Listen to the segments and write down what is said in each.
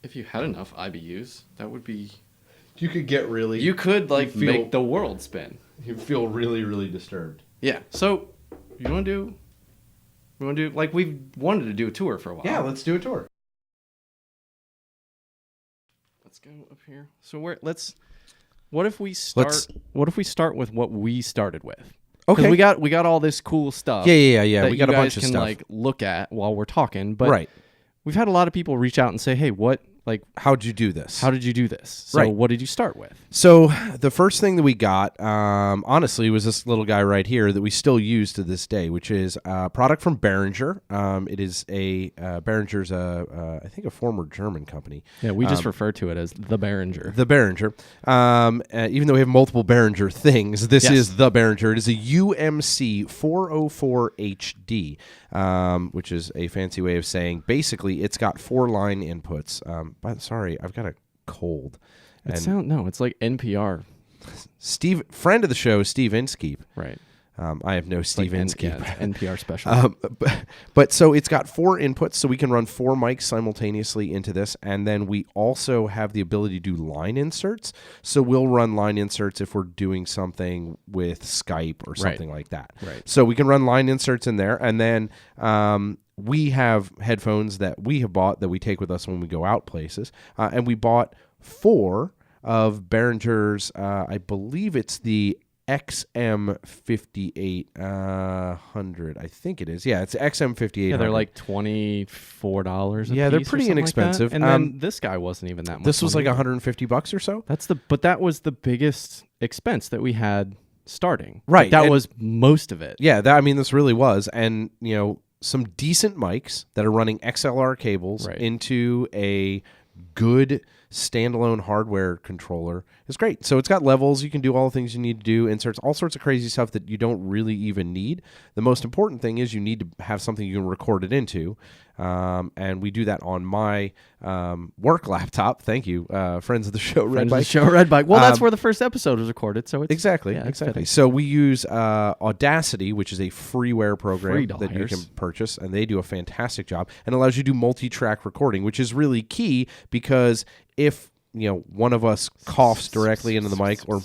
if you had enough IBUs, that would be. You could get really. You could make the world spin. You feel really, really disturbed. Yeah. So, you want to do? We want to do we've wanted to do a tour for a while. Yeah, let's do a tour. Let's go up here. So what if we start with what we started with? Okay. We got all this cool stuff. Yeah. We got a bunch of stuff. That you guys can look at while we're talking. But right. We've had a lot of people reach out and say, "Hey, how'd you do this? How did you do this?" So right. What did you start with? So the first thing that we got, honestly, was this little guy right here that we still use to this day, which is a product from Behringer. It is Behringer's, I think, a former German company. Yeah, we just refer to it as the Behringer. The Behringer. Even though we have multiple Behringer things, this is the Behringer. It is a UMC 404HD, which is a fancy way of saying basically it's got 4 line inputs. But sorry, I've got a cold. It's like NPR. Steve, friend of the show, Steve Inskeep. Right. I have no Steve Inskeep. NPR special. But so it's got 4 inputs, so we can run 4 mics simultaneously into this, and then we also have the ability to do line inserts. So we'll run line inserts if we're doing something with Skype or something like that. Right. So we can run line inserts in there, and then we have headphones that we have bought that we take with us when we go out places, and we bought 4 of Behringer's, I believe it's the XM5800, I think it is. Yeah, it's XM5800. Yeah, they're like $24 a Yeah, they're piece pretty or something inexpensive. Like that. And then this guy wasn't even that much. This was like $150 or so. But that was the biggest expense that we had starting. Right. That was most of it. Yeah, this really was. And, some decent mics that are running XLR cables into a good standalone hardware controller is great. So it's got levels. You can do all the things you need to do, inserts, all sorts of crazy stuff that you don't really even need. The most important thing is you need to have something you can record it into. And we do that on my work laptop. Thank you, friends of the show, Red Bike. Well, that's where the first episode was recorded. So it's, exactly. So we use Audacity, which is a freeware program that you can purchase, and they do a fantastic job and allows you to do multi-track recording, which is really key because if one of us coughs directly into the mic or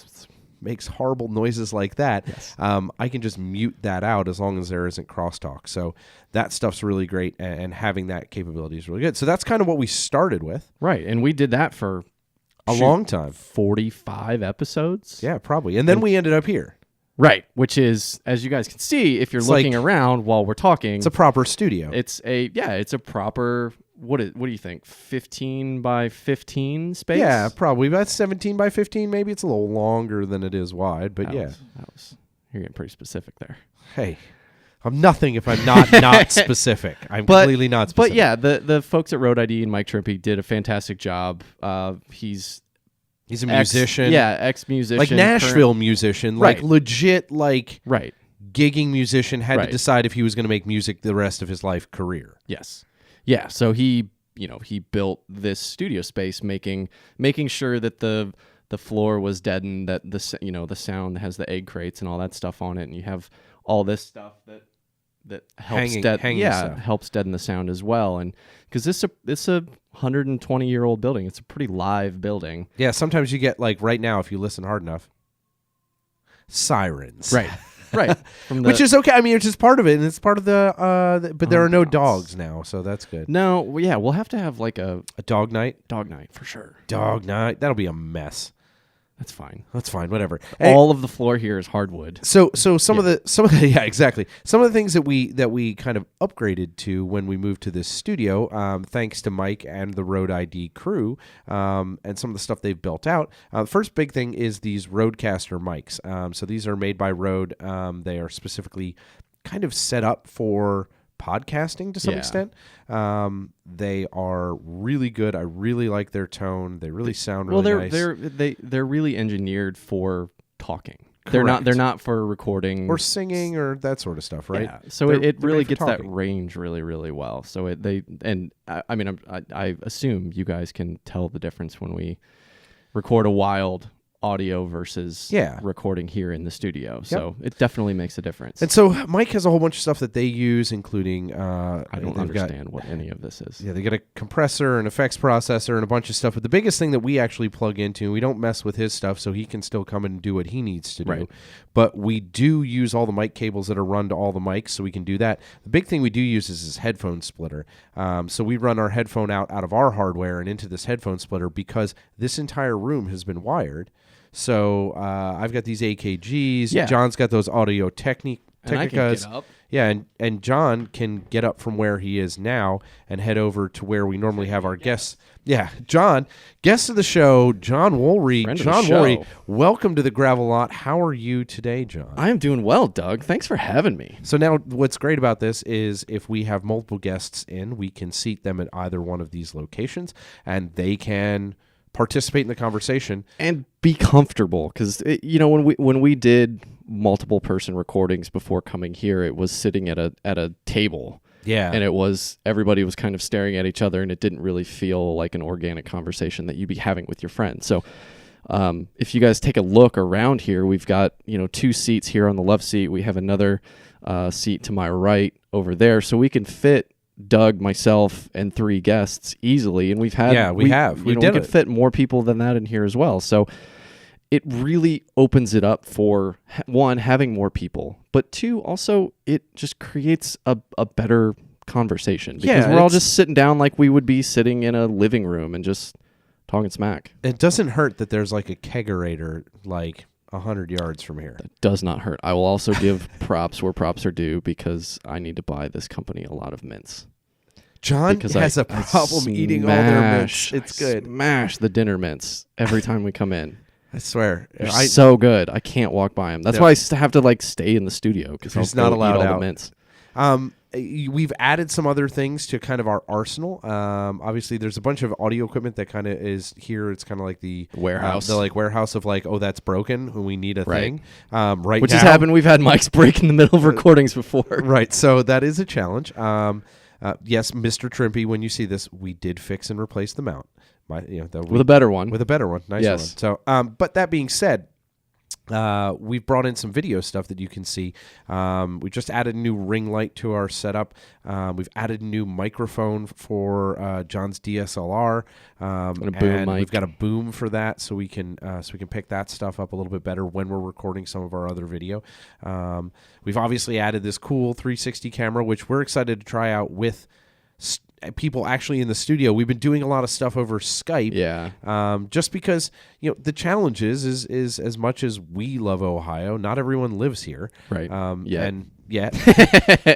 makes horrible noises like that, I can just mute that out as long as there isn't crosstalk. So that stuff's really great, and having that capability is really good. So that's kind of what we started with. Right, and we did that for a long time. 45 episods? Yeah, probably. And then we ended up here. Right, which is, as you guys can see, if you're looking around while we're talking, it's a proper studio. It's a proper, what do you think, 15 by 15 space? Yeah, probably. That's 17 by 15. Maybe it's a little longer than it is wide, but you're getting pretty specific there. Hey, I'm nothing if I'm not specific. I'm completely not specific. But yeah, the folks at RoadiD and Mike Trippy did a fantastic job. He's a musician. Ex-musician. Like Nashville musician. Like legit, gigging musician, had to decide if he was going to make music the rest of his life career. Yes. Yeah, so he built this studio space making sure that the floor was deadened, that the sound has the egg crates and all that stuff on it, and you have all this stuff that helps helps deaden the sound as well. And because it's a 120-year-old building, it's a pretty live building. Yeah, sometimes you get, like right now, if you listen hard enough, sirens. Right. Which is okay. It's just part of it, and it's part of the but there are no dogs now, so that's good. No, yeah, we'll have to have like a dog night. Dog night for sure. Dog night. That'll be a mess. That's fine. Whatever. All of the floor here is hardwood. So some of the yeah, exactly. Some of the things that we kind of upgraded to when we moved to this studio, thanks to Mike and the RoadiD crew, and some of the stuff they've built out. The first big thing is these Rodecaster mics. So these are made by Rode. They are specifically kind of set up for podcasting to some extent. They are really good. I really like their tone. They really sound really nice. They're really engineered for talking. Correct. They're not for recording or singing or that sort of stuff, right? Yeah. So it really gets that range really, really well. So I assume you guys can tell the difference when we record a wild audio versus Yeah. recording here in the studio. So it definitely makes a difference. And so Mike has a whole bunch of stuff that they use, including I don't understand what any of this is. Yeah, they got a compressor, an effects processor, and a bunch of stuff. But the biggest thing that we actually plug into, we don't mess with his stuff, so he can still come and do what he needs to do. Right. But we do use all the mic cables that are run to all the mics, so we can do that. The big thing we do use is this headphone splitter. So we run our headphone out of our hardware and into this headphone splitter because this entire room has been wired. So I've got these AKGs. Yeah. John's got those Audio Technicas. And I can get up. Yeah, and John can get up from where he is now and head over to where we normally have our guests. Yeah, John, guest of the show, John Woolry. Friend of the John show. Woolry, welcome to the Gravel Lot. How are you today, John? I am doing well, Doug. Thanks for having me. So now what's great about this is if we have multiple guests in, we can seat them at either one of these locations, and they can participate in the conversation And be comfortable, because when we did multiple person recordings before coming here, it was sitting at a table. Yeah. And everybody was kind of staring at each other, and it didn't really feel like an organic conversation that you'd be having with your friends. So if you guys take a look around here, we've got 2 seats here on the left seat. We have another seat to my right over there, so we can fit Doug, myself, and 3 guests easily. And we've had we could fit more people than that in here as well. So it really opens it up for, 1, having more people, but 2, also it just creates a better conversation, because we're all just sitting down like we would be sitting in a living room and just talking smack. It doesn't hurt that there's like a kegerator like 100 yards from here. It does not hurt. I will also give props where props are due, because I need to buy this company a lot of mints. John Because has a problem eating all their mints. It's good. Smash the dinner mints every time we come in. I swear. They're so good. I can't walk by them. That's why I have to stay in the studio, because He's I'll not allowed eat all out. the mints. We've added some other things to kind of our arsenal. Obviously, there's a bunch of audio equipment that kind of is here. It's kind of like the Warehouse. the warehouse of that's broken when we need a thing. Which has happened. We've had mics break in the middle of recordings before. Right. So that is a challenge. Yes, Mr. Trimpy, when you see this, we did fix and replace the mount. With a better one. With a better one. Nice one. So, but that being said, we've brought in some video stuff that you can see. We just added a new ring light to our setup. We've added a new microphone for John's DSLR, And a boom mic. we've got a boom for that, so we can pick that stuff up a little bit better when we're recording some of our other video. We've obviously added this cool 360 camera, which we're excited to try out with people actually in the studio. We've been doing a lot of stuff over Skype. Yeah. Just because, the challenge is as much as we love Ohio, not everyone lives here. Right. And yet,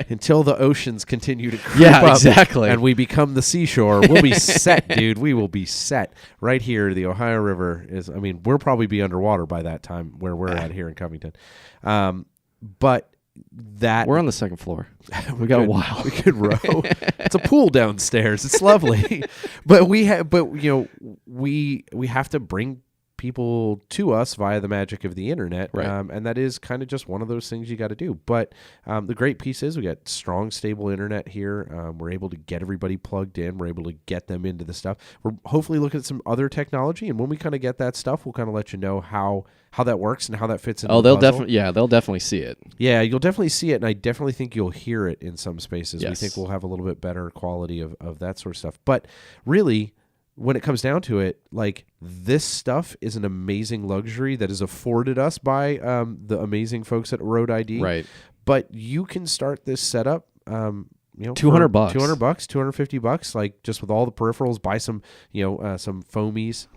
until the oceans continue to creep Yeah, up exactly. and we become the seashore, we'll be set, dude. We will be set right here. The Ohio River we'll probably be underwater by that time where we're at here in Covington. But we're on the second floor. We got a while. We could row. It's a pool downstairs. It's lovely. But we have to bring people to us via the magic of the internet. Right. And that is kind of just one of those things you got to do. But the great piece is we got strong, stable internet here. We're able to get everybody plugged in. We're able to get them into the stuff. We're hopefully looking at some other technology. And when we kind of get that stuff, we'll kind of let you know how that works and how that fits into they'll definitely see it. Yeah, you'll definitely see it, and I definitely think you'll hear it in some spaces. Yes. We think we'll have a little bit better quality of that sort of stuff. But really, when it comes down to it, this stuff is an amazing luxury that is afforded us by the amazing folks at RoadiD. Right. But you can start this setup $200, $200, $250, just with all the peripherals. Buy some, some foamies.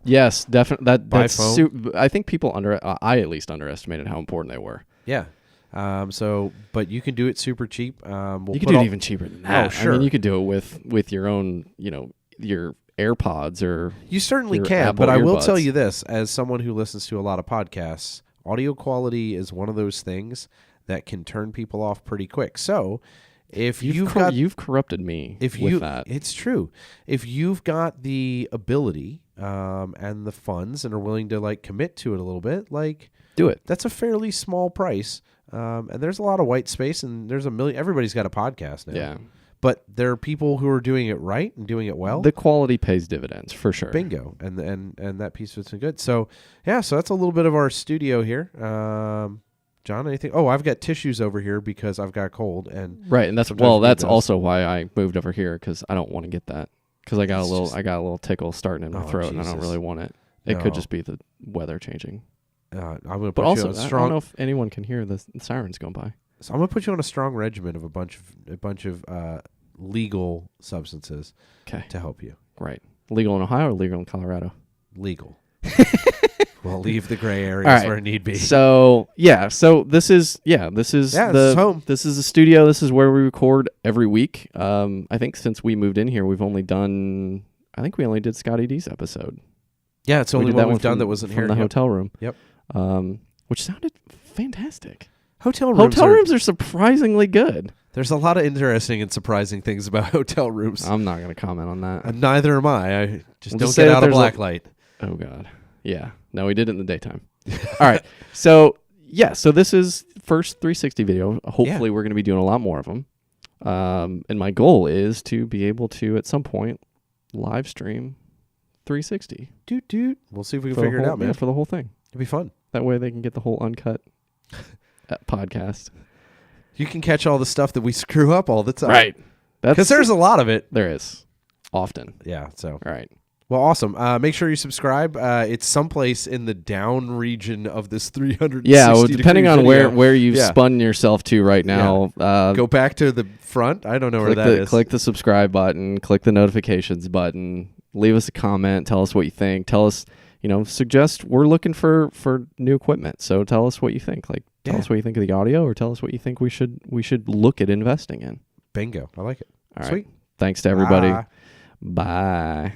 Yes, definitely. That's foam. I think people I at least underestimated how important they were. Yeah. But you can do it super cheap. You can do it even cheaper than that. Oh, sure. You could do it with your own, your AirPods or you certainly your can. Apple But I will earbuds. tell you this, as someone who listens to a lot of podcasts, audio quality is one of those things that can turn people off pretty quick. So if you've corrupted me with that. It's true. If you've got the ability and the funds and are willing to commit to it a little bit, do it. That's a fairly small price. And there's a lot of white space, and there's a million. Everybody's got a podcast now. Yeah. but there are people who are doing it right and doing it well. The quality pays dividends for sure. Bingo, and that piece was good. So yeah, so that's a little bit of our studio here. John, anything? Oh, I've got tissues over here because I've got a cold, and Right, and that's also why I moved over here, because I don't want to get that, because I got a little tickle starting in my throat, and I don't really want it. It could just be the weather changing. I'm gonna put But you also, on a I strong. don't know if anyone can hear the sirens going by. So I'm gonna put you on a strong regimen of a bunch of legal substances. Okay, to help you. Right. Legal in Ohio or legal in Colorado? Legal. We'll leave the gray areas right. where need be. So this is this is home. This is the studio. This is where we record every week. I think since we moved in here, we only did Scotty D's episode. Yeah, it's the only one we've done that wasn't from here. The hotel room. Yep. Which sounded fantastic. Hotel rooms are surprisingly good. There's a lot of interesting and surprising things about hotel rooms. I'm not going to comment on that. And neither am I. I just don't say get that out of there's black light. Oh, God. Yeah. No, we did it in the daytime. All right. So this is first 360 video. Hopefully, we're going to be doing a lot more of them. And my goal is to be able to, at some point, live stream 360. Doot. We'll see if we can figure it out, man. Yeah, for the whole thing. It'll be fun. That way they can get the whole uncut podcast. You can catch all the stuff that we screw up all the time. Right. Because there's a lot of it. There is. Often. Yeah, so. All right. Well, awesome. Make sure you subscribe. It's someplace in the down region of this 360 Yeah, well, depending on video. where you've spun yourself to right now. Go back to the front. I don't know where that is. Click the subscribe button. Click the notifications button. Leave us a comment. Tell us what you think. Tell us, suggest. We're looking for new equipment. So tell us what you think. Tell us what you think of the audio, or tell us what you think we should look at investing in. Bingo. I like it. All right. Sweet. Thanks to everybody. Bye. Bye.